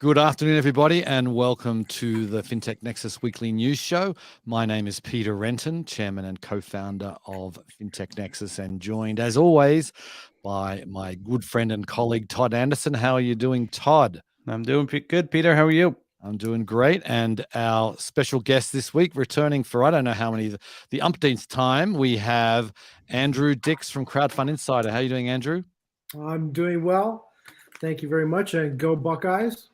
Good afternoon, everybody, and welcome to the Fintech Nexus weekly news show. My name is Peter Renton, chairman and co-founder of Fintech Nexus, and joined, as always, by my good friend and colleague, Todd Anderson. How are you doing, Todd? I'm doing good, Peter. How are you? I'm doing great. And our special guest this week, returning for I don't know how many, the umpteenth time, we have Andrew Dix from Crowdfund Insider. How are you doing, Andrew? I'm doing well. Thank you very much, and go Buckeyes.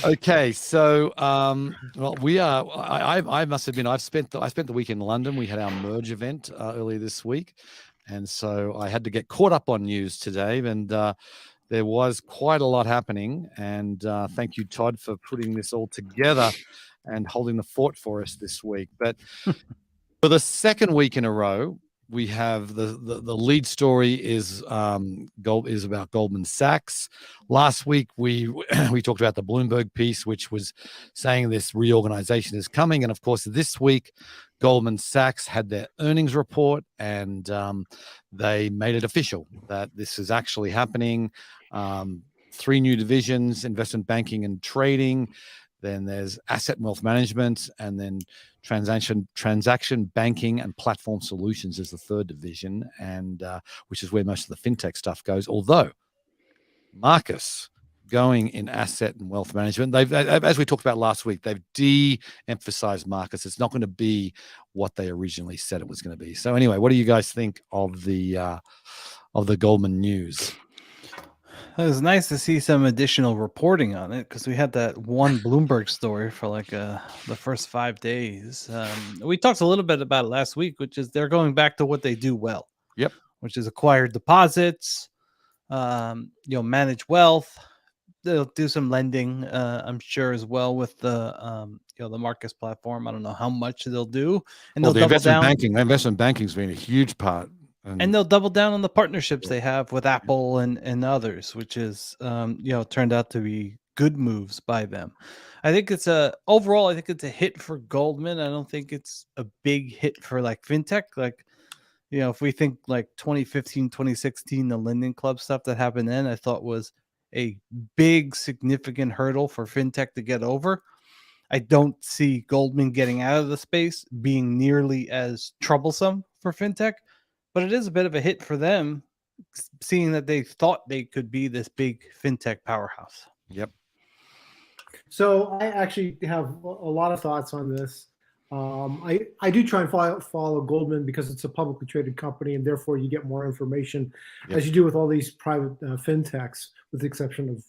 Okay, so well, we are. I must admit, I spent the week in London. We had our merge event earlier this week, and so I had to get caught up on news today. And there was quite a lot happening. And thank you, Todd, for putting this all together and holding the fort for us this week. But for the second week in a row, we have the lead story is about Goldman Sachs. Last week we talked about the Bloomberg piece, which was saying this reorganization is coming, and of course this week Goldman Sachs had their earnings report, and they made it official that this is actually happening. 3 new divisions: investment banking and trading. Then there's asset and wealth management, and then transaction banking and platform solutions is the third division, and which is where most of the fintech stuff goes. Although, Marcus, going in asset and wealth management, they've, as we talked about last week, they've de-emphasized Marcus. It's not going to be what they originally said it was going to be. So anyway, what do you guys think of the Goldman news? It was nice to see some additional reporting on it, because we had that one Bloomberg story for like the first 5 days. We talked a little bit about it last week, which is they're going back to what they do well. Yep. Which is acquire deposits, manage wealth. They'll do some lending, I'm sure, as well with the the Marcus platform. I don't know how much they'll do, and they'll double down. Investment banking's been a huge part. And they'll double down on the partnerships they have with Apple and others, which is, turned out to be good moves by them. I think overall, I think it's a hit for Goldman. I don't think it's a big hit for like fintech. Like, if we think like 2015, 2016, the Lending Club stuff that happened then, I thought was a big, significant hurdle for fintech to get over. I don't see Goldman getting out of the space being nearly as troublesome for fintech. But it is a bit of a hit for them, seeing that they thought they could be this big fintech powerhouse. Yep. So I actually have a lot of thoughts on this. I do try and follow Goldman because it's a publicly traded company, and therefore you get more information, as you do with all these private fintechs, with the exception of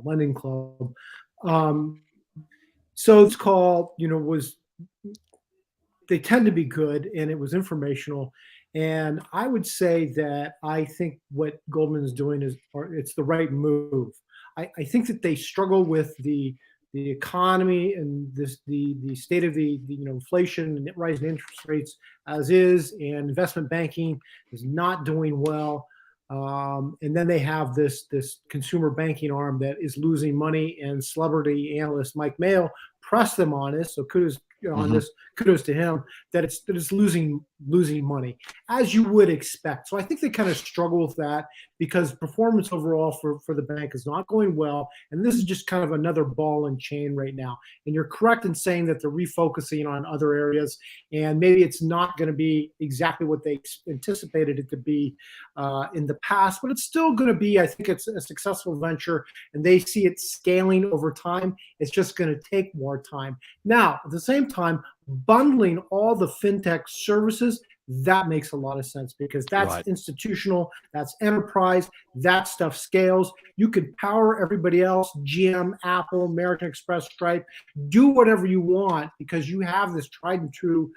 Lending Club. So this call, they tend to be good, and it was informational. And I would say that I think what Goldman is doing it's the right move. I think that they struggle with the economy and the state of the inflation and rising interest rates as is, and investment banking is not doing well. And then they have this consumer banking arm that is losing money, and celebrity analyst Mike Mayo pressed them on this. So kudos on this. Kudos to him that it's losing money, as you would expect. So I think they kind of struggle with that, because performance overall for the bank is not going well, and this is just kind of another ball and chain right now. And you're correct in saying that they're refocusing on other areas, and maybe it's not going to be exactly what they anticipated it to be in the past, but it's still going to be, I think it's a successful venture, and they see it scaling over time. It's just going to take more time. Now, at the same time, bundling all the fintech services, that makes a lot of sense, because that's institutional, that's enterprise, that stuff scales. You could power everybody else, GM, Apple, American Express, Stripe, do whatever you want, because you have this tried and true,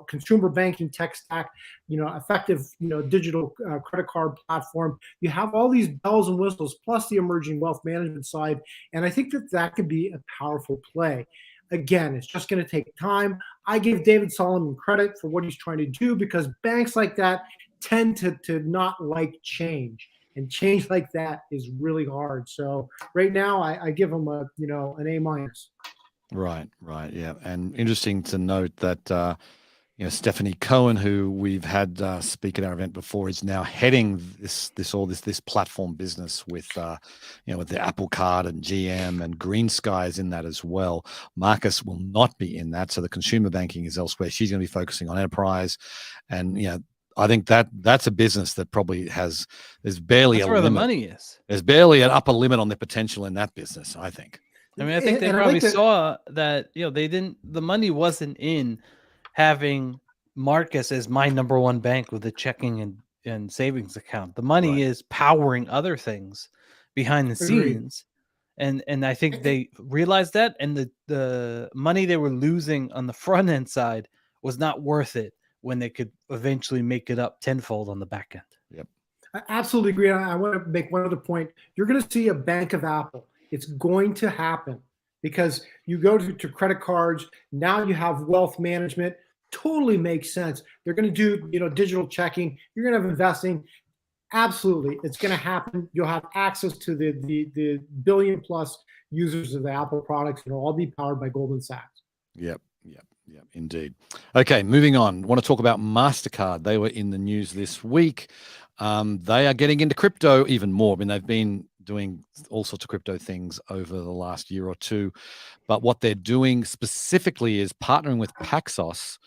consumer banking tech stack, effective, digital credit card platform. You have all these bells and whistles, plus the emerging wealth management side. And I think that could be a powerful play. Again, it's just going to take time. I give David Solomon credit for what he's trying to do, because banks like that tend to not like change, and change like that is really hard. So right now, I give him an A-. Right, yeah, and interesting to note that Stephanie Cohen, who we've had speak at our event before, is now heading this platform business with with the Apple Card and GM, and Green Sky is in that as well. Marcus will not be in that, so the consumer banking is elsewhere. She's going to be focusing on enterprise, and I think that's a business that probably there's barely That's a where limit. the money is. There's barely an upper limit on the potential in that business, I think. I mean, I think they probably saw that, the money wasn't in having Marcus as my number one bank with a checking and savings account. The money is powering other things behind the scenes. And I think they realized that, and the money they were losing on the front end side was not worth it when they could eventually make it up tenfold on the back end. Yep. I absolutely agree. I want to make one other point. You're going to see a bank of Apple. It's going to happen because you go to credit cards. Now you have wealth management. Totally makes sense. They're going to do, digital checking. You're going to have investing. Absolutely. It's going to happen. You'll have access to the billion plus users of the Apple products. It'll all be powered by Goldman Sachs. Yep, indeed. Okay, moving on. I want to talk about Mastercard. They were in the news this week. They are getting into crypto even more. I mean, they've been doing all sorts of crypto things over the last year or two, but what they're doing specifically is partnering with Paxos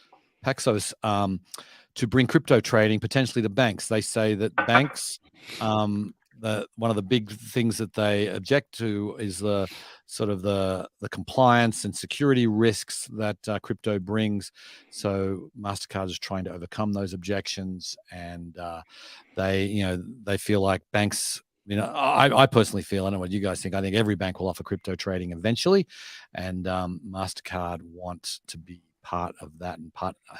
to bring crypto trading potentially to banks. They say that banks, one of the big things that they object to is the sort of the compliance and security risks that crypto brings. So Mastercard is trying to overcome those objections, and they feel like banks. I personally feel, I don't know what you guys think. I think every bank will offer crypto trading eventually, and Mastercard wants to be part of that and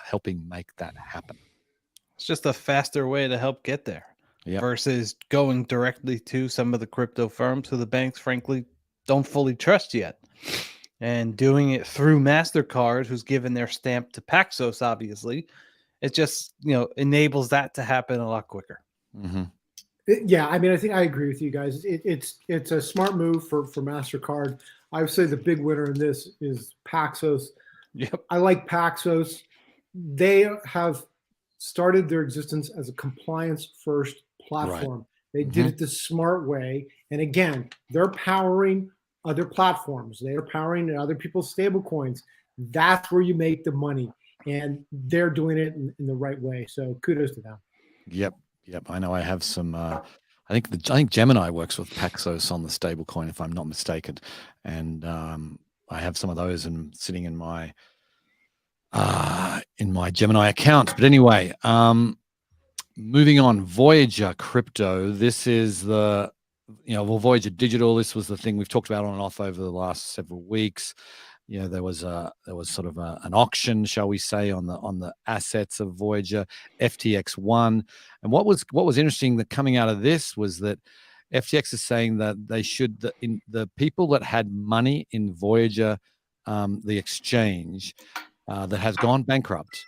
helping make that happen. It's just a faster way to help get there versus going directly to some of the crypto firms who the banks, frankly, don't fully trust yet. And doing it through Mastercard, who's given their stamp to Paxos, obviously, it just enables that to happen a lot quicker. Mm-hmm. Yeah, I mean, I think I agree with you guys. It's a smart move for Mastercard. I would say the big winner in this is Paxos. Yep. I like Paxos. They have started their existence as a compliance-first platform. Right. They did it the smart way. And again, they're powering other platforms. They're powering other people's stable coins. That's where you make the money. And they're doing it in the right way. So kudos to them. Yep. I know I have some. I think Gemini works with Paxos on the stablecoin, if I'm not mistaken, and I have some of those and sitting in my Gemini account. But anyway, moving on, Voyager Crypto. This is Voyager Digital. This was the thing we've talked about on and off over the last several weeks. There was sort of an auction, shall we say, on the assets of Voyager, FTX1. And what was interesting that coming out of this was that FTX is saying that they should, the people that had money in Voyager, the exchange that has gone bankrupt,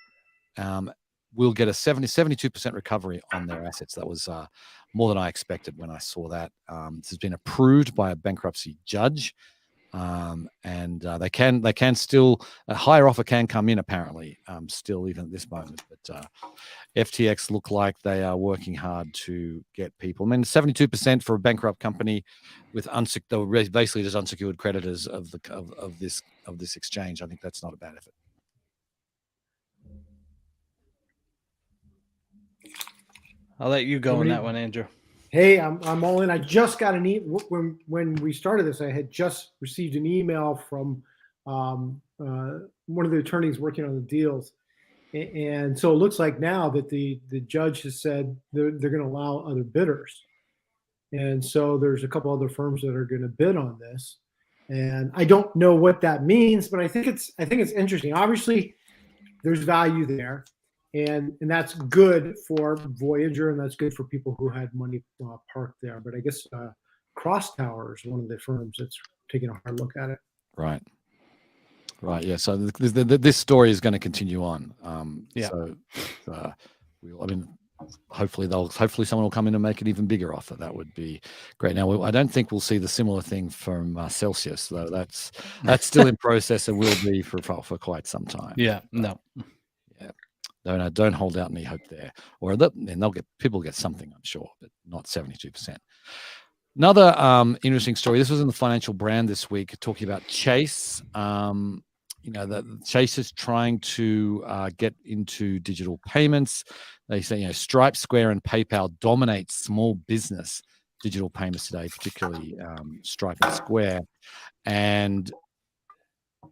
will get a 72% recovery on their assets. That was more than I expected when I saw that. This has been approved by a bankruptcy judge. And they can still, a higher offer can come in apparently, still even at this moment. But FTX look like they are working hard to get people. I mean, 72% for a bankrupt company with basically just unsecured creditors of this exchange. I think that's not a bad effort. I'll let you go on that one, Andrew. Hey, I'm all in. I just got when we started this, I had just received an email from one of the attorneys working on the deals, and so it looks like now that the judge has said they're going to allow other bidders, and so there's a couple other firms that are going to bid on this, and I don't know what that means, but I think it's interesting. Obviously, there's value there. And that's good for Voyager, and that's good for people who had money parked there. But I guess Cross Tower is one of the firms that's taking a hard look at it. Right. Yeah. So this story is going to continue on. So hopefully someone will come in and make an even bigger offer. That would be great. Now, I don't think we'll see the similar thing from Celsius, though. That's still in process and will be for quite some time. Yeah. No. Yeah. Don't hold out any hope there, and people get something, I'm sure, but not 72%. Another interesting story. This was in the Financial Brand this week, talking about Chase. That Chase is trying to get into digital payments. They say, Stripe, Square, and PayPal dominate small business digital payments today, particularly Stripe and Square. And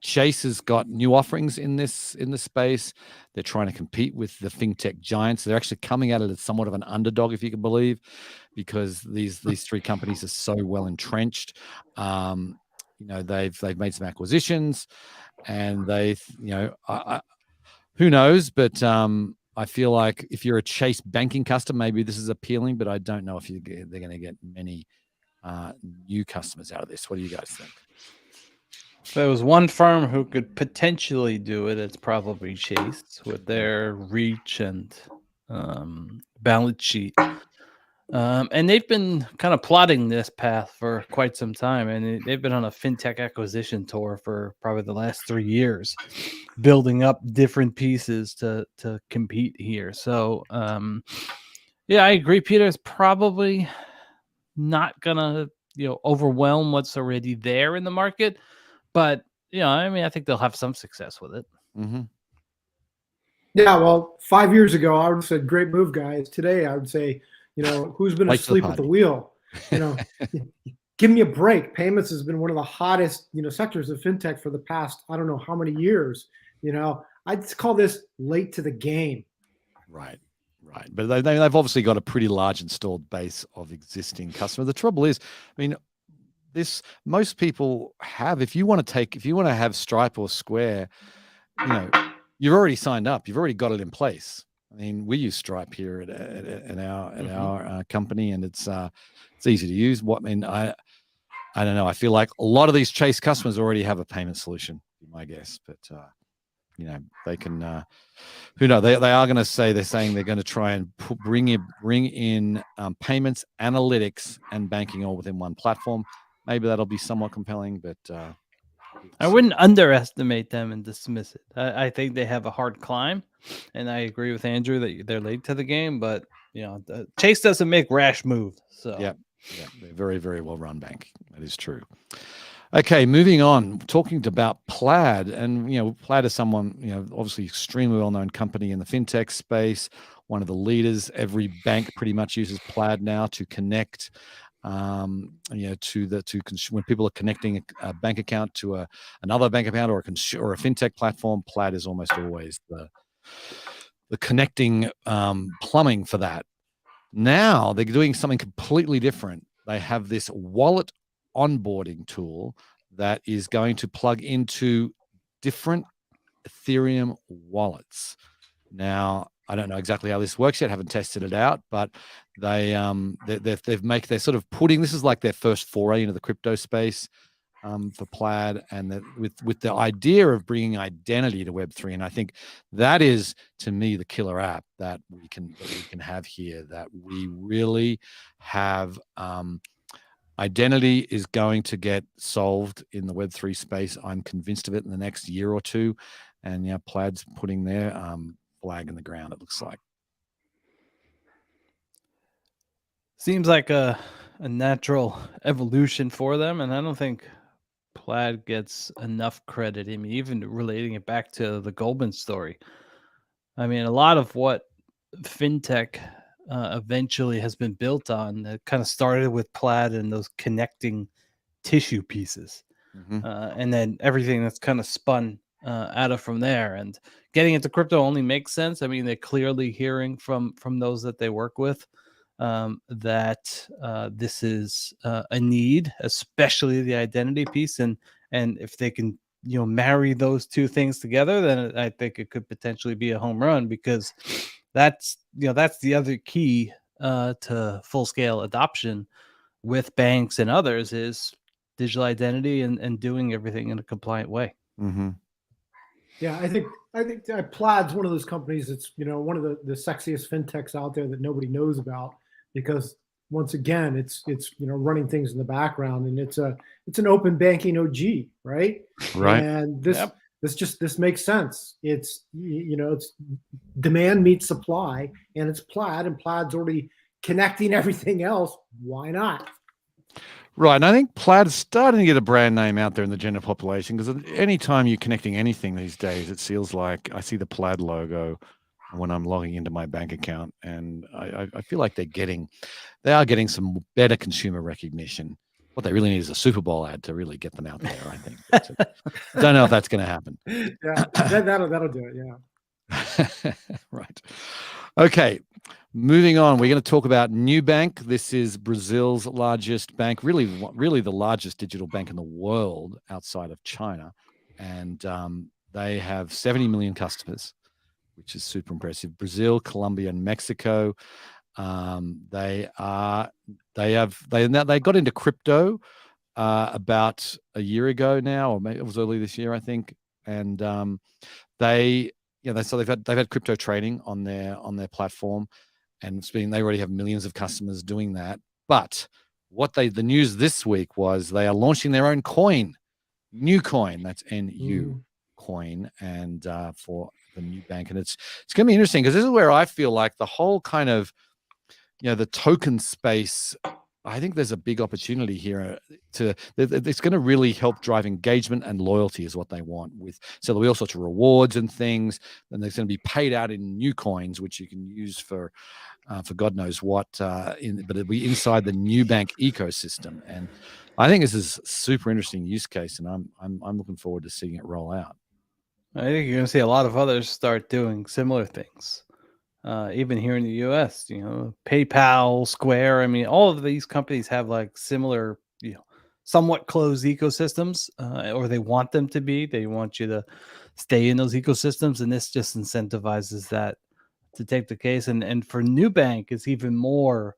Chase has got new offerings in this space. They're trying to compete with the fintech giants. They're actually coming at it as somewhat of an underdog, if you can believe, because these three companies are so well entrenched. They've made some acquisitions, and who knows? But I feel like if you're a Chase banking customer, maybe this is appealing. But I don't know if they're going to get many new customers out of this. What do you guys think? If there was one firm who could potentially do it, it's probably Chase with their reach and balance sheet. And they've been kind of plotting this path for quite some time. And they've been on a fintech acquisition tour for probably the last 3 years, building up different pieces to compete here. So, yeah, I agree, Peter. It's probably not going to, overwhelm what's already there in the market. But, I think they'll have some success with it. Mm-hmm. Yeah, well, 5 years ago, I would have said, great move, guys. Today, I would say, who's been asleep at the wheel? Give me a break. Payments has been one of the hottest, sectors of fintech for the past, I don't know how many years. I'd call this late to the game. Right. But they've obviously got a pretty large installed base of existing customers. The trouble is, most people have, if you want to have Stripe or Square, you've already signed up. You've already got it in place. We use Stripe here at our company, and it's easy to use. I don't know. I feel like a lot of these Chase customers already have a payment solution, my guess. But they can. Who knows? They are going to say they're going to try and bring in payments, analytics, and banking all within one platform. Maybe that'll be somewhat compelling, but I wouldn't underestimate them and dismiss it. I think they have a hard climb, and I agree with Andrew that they're late to the game. But Chase doesn't make rash moves. So yeah, they're very, very well run bank. That is true. Okay, moving on, talking about Plaid, and Plaid is someone obviously extremely well known company in the fintech space. One of the leaders. Every bank pretty much uses Plaid now to connect. When people are connecting a bank account to another bank account or a fintech platform, Plaid is almost always the connecting plumbing for that. Now they're doing something completely different. They have this wallet onboarding tool that is going to plug into different Ethereum wallets. Now, I don't know exactly how this works yet. Haven't tested it out, but they're sort of putting, this is like their first foray into the crypto space for Plaid, and with the idea of bringing identity to Web3. And I think that is, to me, the killer app that we can have here. That we really have identity is going to get solved in the Web3 space. I'm convinced of it in the next year or two, and Plaid's putting their flag in the ground, it looks like. Seems like a natural evolution for them, and I don't think Plaid gets enough credit. Even relating it back to the Goldman story. A lot of what fintech eventually has been built on, it kind of started with Plaid and those connecting tissue pieces. Mm-hmm. And then everything that's kind of spun out of from there. And getting into crypto only makes sense. They're clearly hearing from those that they work with that this is a need, especially the identity piece. And if they can marry those two things together, then I think it could potentially be a home run, because that's the other key to full scale adoption with banks and others is digital identity and doing everything in a compliant way. Mm-hmm. Yeah, I think Plaid's one of those companies that's one of the sexiest fintechs out there that nobody knows about, because once again it's running things in the background, and it's an open banking OG, right? Right. And this this makes sense. It's it's demand meets supply, and it's Plaid, and Plaid's already connecting everything else. Why not? Right, and I think Plaid is starting to get a brand name out there in the general population, because anytime you're connecting anything these days, it feels like I see the Plaid logo when I'm logging into my bank account, and I feel like they are getting some better consumer recognition. What they really need is a Super Bowl ad to really get them out there, I think. But, don't know if that's going to happen. Yeah, that'll do it. Yeah. Right. Okay. Moving on, we're going to talk about Newbank. This is Brazil's largest bank, really the largest digital bank in the world outside of China, and they have 70 million customers, which is super impressive. Brazil, Colombia, and Mexico. They got into crypto about a year ago now, or maybe it was early this year, I think, and they've had crypto trading on their platform. And they already have millions of customers doing that. But the news this week was they are launching their own coin, New Coin. That's NU coin, and for the Newbank. And it's going to be interesting, because this is where I feel like the whole kind of the token space. I think there's a big opportunity here it's going to really help drive engagement and loyalty is what they want so there'll be all sorts of rewards and things, and there's going to be paid out in new coins, which you can use for God knows what, but it'll be inside the Newbank ecosystem. And I think this is a super interesting use case, and I'm looking forward to seeing it roll out. I think you're going to see a lot of others start doing similar things. Even here in the US, PayPal, Square, I mean, all of these companies have like similar, somewhat closed ecosystems, or they want them to be. They want you to stay in those ecosystems, and this just incentivizes that to take the case. And for Newbank, it's even more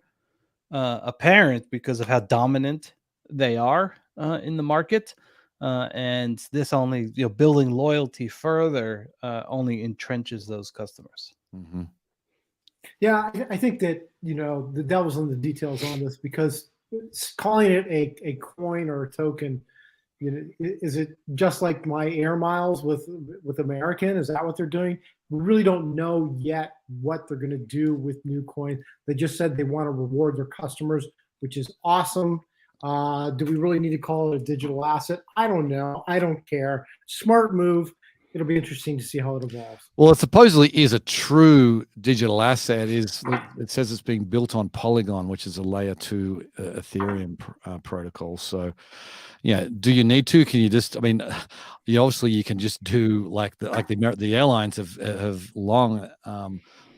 apparent because of how dominant they are in the market. And this only, building loyalty further only entrenches those customers. Mm-hmm. Yeah, I think that the devil's in the details on this, because calling it a coin or a token, is it just like my air miles with American? Is that what they're doing? We really don't know yet what they're going to do with New Coin. They just said they want to reward their customers, which is awesome. Do we really need to call it a digital asset? I don't know. I don't care. Smart move. It'll be interesting to see how it evolves. Well, it supposedly is a true digital asset. It says it's being built on Polygon, which is a layer 2 Ethereum protocol. So, do you need to? Can you just? I mean, obviously you can just do like the airlines have long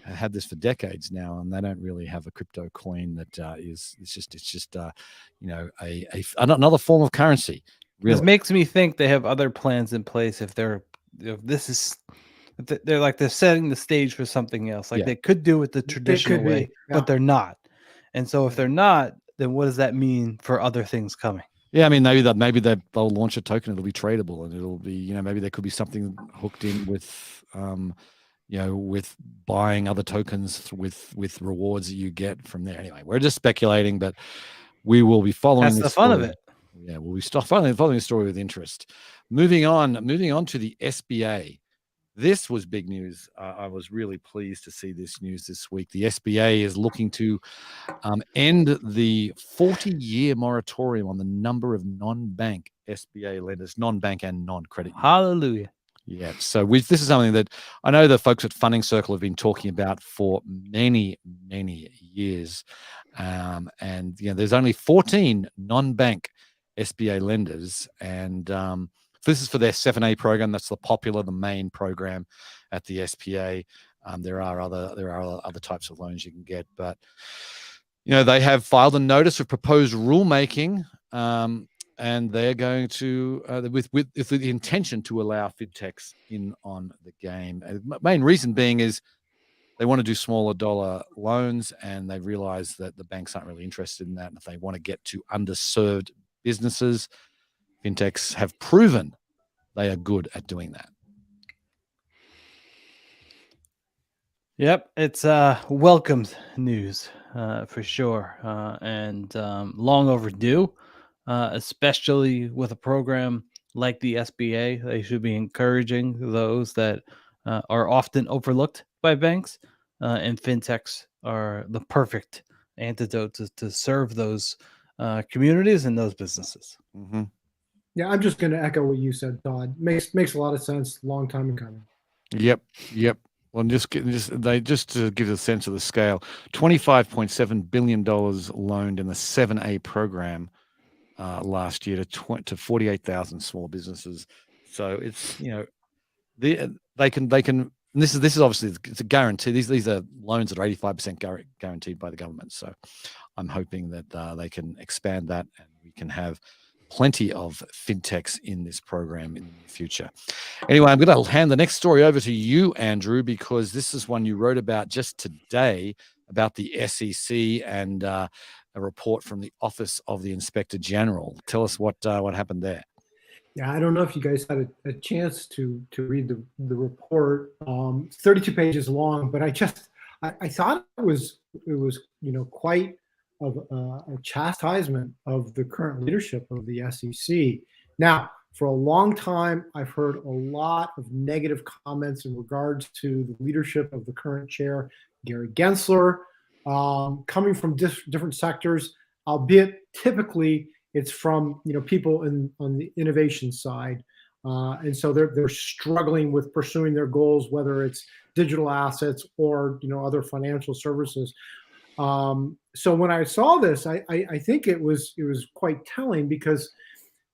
had this for decades now, and they don't really have a crypto coin that is. It's just another form of currency. Really. This makes me think they have other plans in place if they're. They're setting the stage for something else. Like they could do it the traditional way, but they're not. And so if they're not, then what does that mean for other things coming? Yeah, I mean, maybe they'll launch a token. It'll be tradable, and it'll be maybe there could be something hooked in with with buying other tokens with rewards that you get from there. Anyway, we're just speculating, but we will be following. That's the fun of it. Yeah, we'll be following the story with interest. Moving on to the SBA. This was big news. I was really pleased to see this news this week. The SBA is looking to end the 40-year moratorium on the number of non-bank SBA lenders, non-bank and non-credit. Hallelujah. Yeah. So this is something that I know the folks at Funding Circle have been talking about for many, many years. And there's only 14 non-bank SBA lenders, and this is for their 7A program. That's the main program at the SBA. There are other types of loans you can get, but they have filed a notice of proposed rulemaking, and they're going to with the intention to allow fintechs in on the game. The main reason being is they want to do smaller dollar loans, and they realize that the banks aren't really interested in that. And if they want to get to underserved businesses, fintechs have proven they are good at doing that. Yep, it's welcomed news for sure, and long overdue, especially with a program like the SBA. They should be encouraging those that are often overlooked by banks, and fintechs are the perfect antidote to serve those communities and those businesses. Mm-hmm. Yeah, I'm just going to echo what you said, Todd. Makes a lot of sense. Long time in coming. Yep. Well, just to give a sense of the scale, $25.7 billion loaned in the 7A program last year to 48,000 small businesses. So it's, they can. And this is obviously, it's a guarantee. These are loans that are 85% guaranteed by the government. So I'm hoping that they can expand that, and we can have plenty of fintechs in this program in the near future. Anyway, I'm going to hand the next story over to you, Andrew, because this is one you wrote about just today about the SEC and a report from the Office of the Inspector General. Tell us what happened there. Yeah, I don't know if you guys had a chance to read the report. It's 32 pages long, but I thought it was quite of a chastisement of the current leadership of the SEC. Now, for a long time, I've heard a lot of negative comments in regards to the leadership of the current chair, Gary Gensler, coming from different sectors, albeit typically it's from people on the innovation side, and so they're struggling with pursuing their goals, whether it's digital assets or other financial services. So when I saw this, I think it was quite telling, because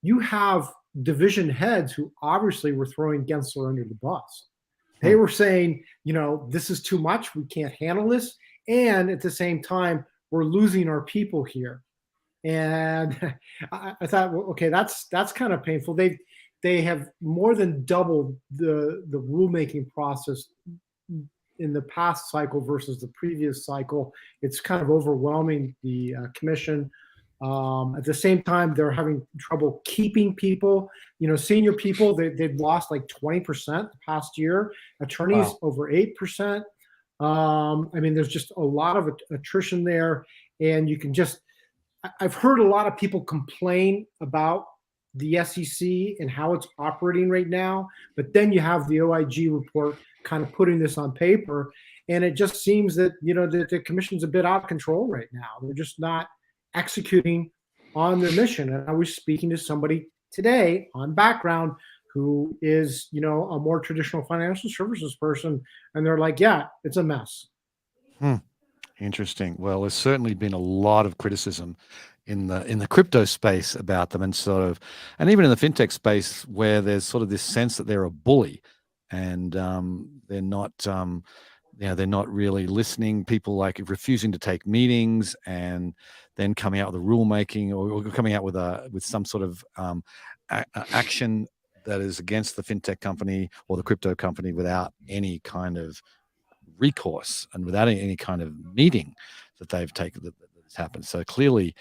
you have division heads who obviously were throwing Gensler under the bus. They were saying, this is too much, we can't handle this, and at the same time, we're losing our people here. And I thought, well, okay, that's kind of painful. They have more than doubled the rulemaking process in the past cycle versus the previous cycle. It's kind of overwhelming the commission. At the same time, they're having trouble keeping people. Senior people, they've lost like 20% the past year. Attorneys, wow, over 8%. There's just a lot of attrition there, and you can just. I've heard a lot of people complain about the SEC and how it's operating right now, but then you have the OIG report kind of putting this on paper, and it just seems that the commission's a bit out of control right now. They're just not executing on their mission. And I was speaking to somebody today on background who is a more traditional financial services person, and they're like, yeah, it's a mess. Interesting. Well, there's certainly been a lot of criticism in the crypto space about them, and even in the fintech space, where there's sort of this sense that they're a bully, and they're not really listening. People like refusing to take meetings, and then coming out with a rulemaking or coming out with some sort of action that is against the fintech company or the crypto company without any kind of recourse and without any kind of meeting that they've taken that's happened. So clearly,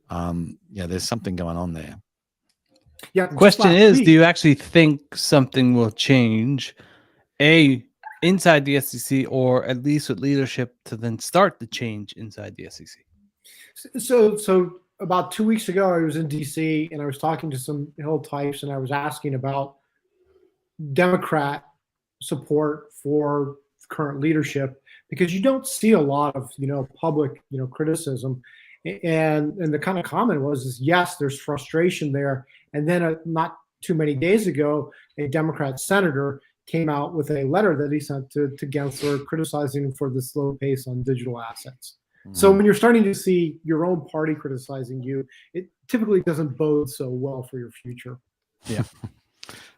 there's something going on there. Yeah. Question is, do you actually think something will change, inside the SEC, or at least with leadership to then start the change inside the SEC? So about 2 weeks ago, I was in DC and I was talking to some Hill types, and I was asking about Democrat support for current leadership, because you don't see a lot of public criticism, and the kind of comment was yes, there's frustration there. And then not too many days ago, a Democrat senator came out with a letter that he sent to Gensler criticizing him for the slow pace on digital assets. So when you're starting to see your own party criticizing you, it typically doesn't bode so well for your future. Yeah.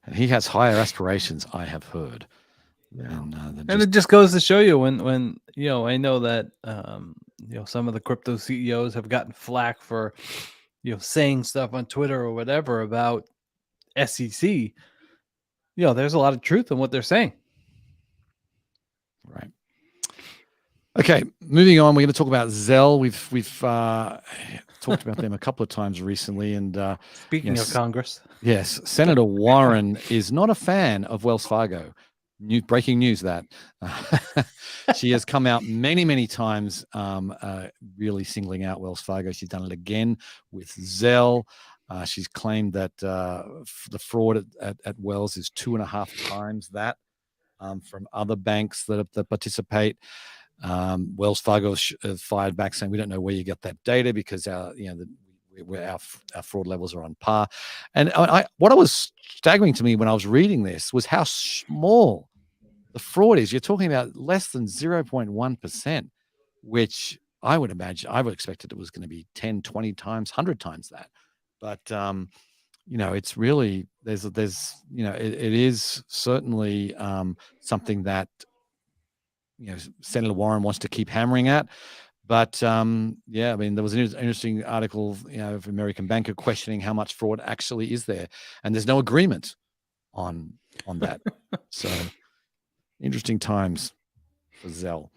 And he has higher aspirations, I have heard. Yeah. And it just goes to show you when I know that some of the crypto CEOs have gotten flack for saying stuff on Twitter or whatever about SEC. There's a lot of truth in what they're saying. Right. Okay, moving on. We're going to talk about Zelle. We've talked about them a couple of times recently. And speaking of Congress, yes, Senator Warren is not a fan of Wells Fargo. Breaking news that she has come out many times, really singling out Wells Fargo. She's done it again with Zelle. She's claimed that the fraud at Wells is 2.5 times that from other banks that participate. Wells Fargo fired back saying we don't know where you got that data because our fraud levels are on par. And what was staggering to me when I was reading this was how small the fraud is. You're talking about less than 0.1%, which I would expected it was going to be 10, 20 times, 100 times that. But it's really there's it is certainly something that Senator Warren wants to keep hammering at. But there was an interesting article of American Banker questioning how much fraud actually is there, and there's no agreement on that. So interesting times for Zelle.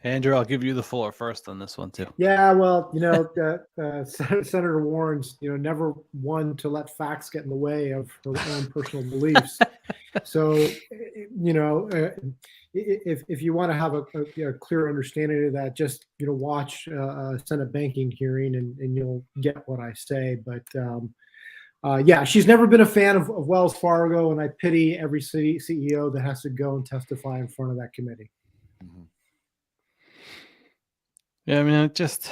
Andrew, I'll give you the floor first on this one too. Yeah, well, Senator Warren's, never one to let facts get in the way of her own personal beliefs. So, if you want to have a clear understanding of that, just watch a Senate banking hearing, and you'll get what I say. But she's never been a fan of Wells Fargo, and I pity every CEO that has to go and testify in front of that committee. Mm-hmm. Yeah, I mean, this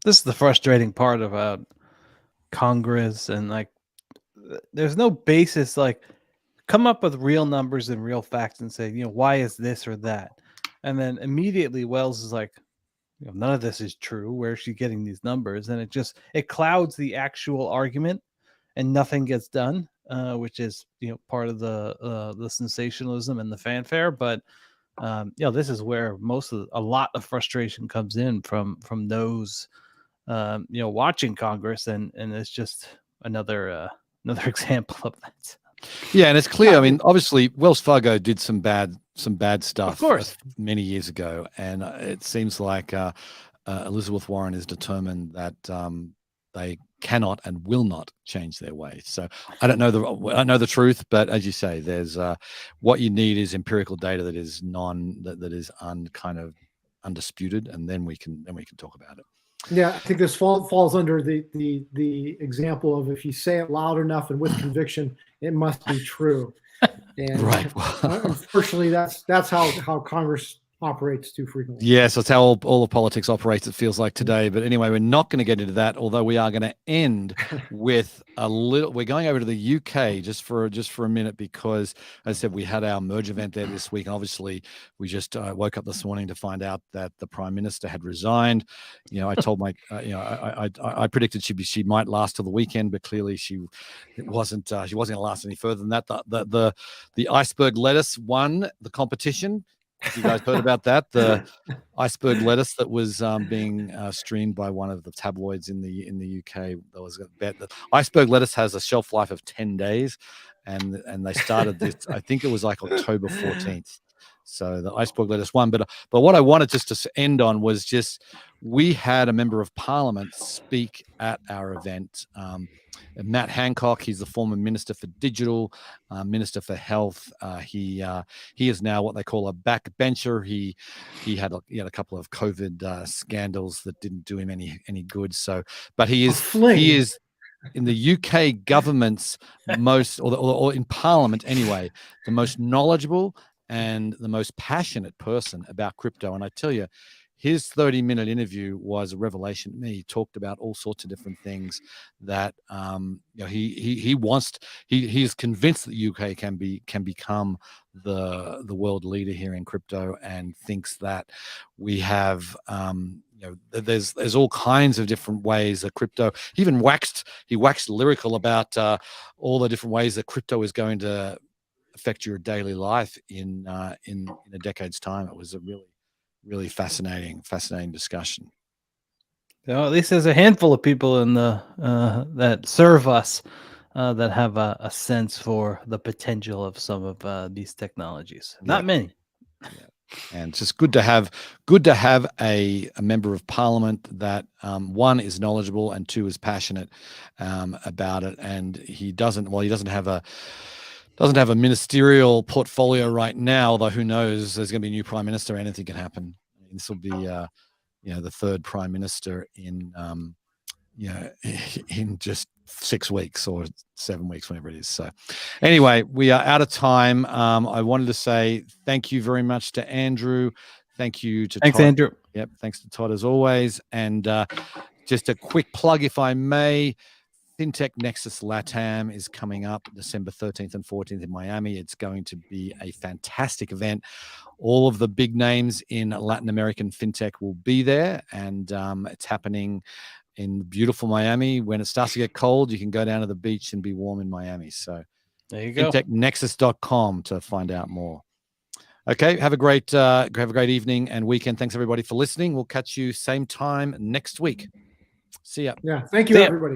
is the frustrating part about Congress, and there's no basis. Come up with real numbers and real facts and say, why is this or that? And then immediately Wells is like, none of this is true. Where is she getting these numbers? And it clouds the actual argument, and nothing gets done, which is part of the sensationalism and the fanfare. But this is where a lot of frustration comes in from those watching Congress, and it's just another example of that. Yeah, and it's clear. I mean, obviously, Wells Fargo did some bad stuff, of course, many years ago, and it seems like Elizabeth Warren is determined that they cannot and will not change their ways. So I don't know the truth, but as you say, there's what you need is empirical data that is kind of undisputed, and then we can talk about it. Yeah, I think this falls under the example of if you say it loud enough and with conviction, it must be true. And right. Unfortunately, that's how Congress operates too frequently. Yes, that's how all the politics operates, it feels like today. But anyway, we're not going to get into that, although we are going to end with we're going over to the UK just for a minute, because as I said, we had our merge event there this week, and obviously we just woke up this morning to find out that the Prime Minister had resigned. I told my I predicted she might last till the weekend, but clearly she wasn't going to last any further than that. The iceberg lettuce won the competition. Have you guys heard about that? The iceberg lettuce that was being streamed by one of the tabloids in the UK. There was a bet that iceberg lettuce has a shelf life of 10 days, and they started this. I think it was like October 14th. So the iceberg lettuce won. But what I wanted just to end on was just we had a member of Parliament speak at our event. Matt Hancock, he's the former Minister for Digital, Minister for Health. He is now what they call a backbencher. He had a couple of COVID scandals that didn't do him any good. So, but he is in the UK government's most, or in Parliament anyway, the most knowledgeable and the most passionate person about crypto. And I tell you, his 30-minute interview was a revelation to me. He talked about all sorts of different things that he is convinced that the UK can become the world leader here in crypto, and thinks that we have there's all kinds of different ways that crypto. He waxed lyrical about all the different ways that crypto is going to affect your daily life in a decade's time. It was a really fascinating discussion. At least there's a handful of people in the that serve us that have a sense for the potential of some of these technologies. Not many. Yeah. And it's just good to have a member of Parliament that one is knowledgeable and two is passionate about it. And he doesn't have a ministerial portfolio right now, though who knows, there's going to be a new prime minister, anything can happen. This will be the third prime minister in in just 6 weeks or 7 weeks, whenever it is. So anyway, we are out of time. I wanted to say thank you very much to Andrew. Thank you to Thanks, Todd. Andrew. Yep. Thanks to Todd as always. And just a quick plug, if I may, Fintech Nexus LATAM is coming up December 13th and 14th in Miami. It's going to be a fantastic event. All of the big names in Latin American fintech will be there, and it's happening in beautiful Miami. When it starts to get cold, you can go down to the beach and be warm in Miami. So there you go. FintechNexus.com to find out more. Okay, have a great evening and weekend. Thanks everybody for listening. We'll catch you same time next week. See ya. Yeah, thank you, everybody.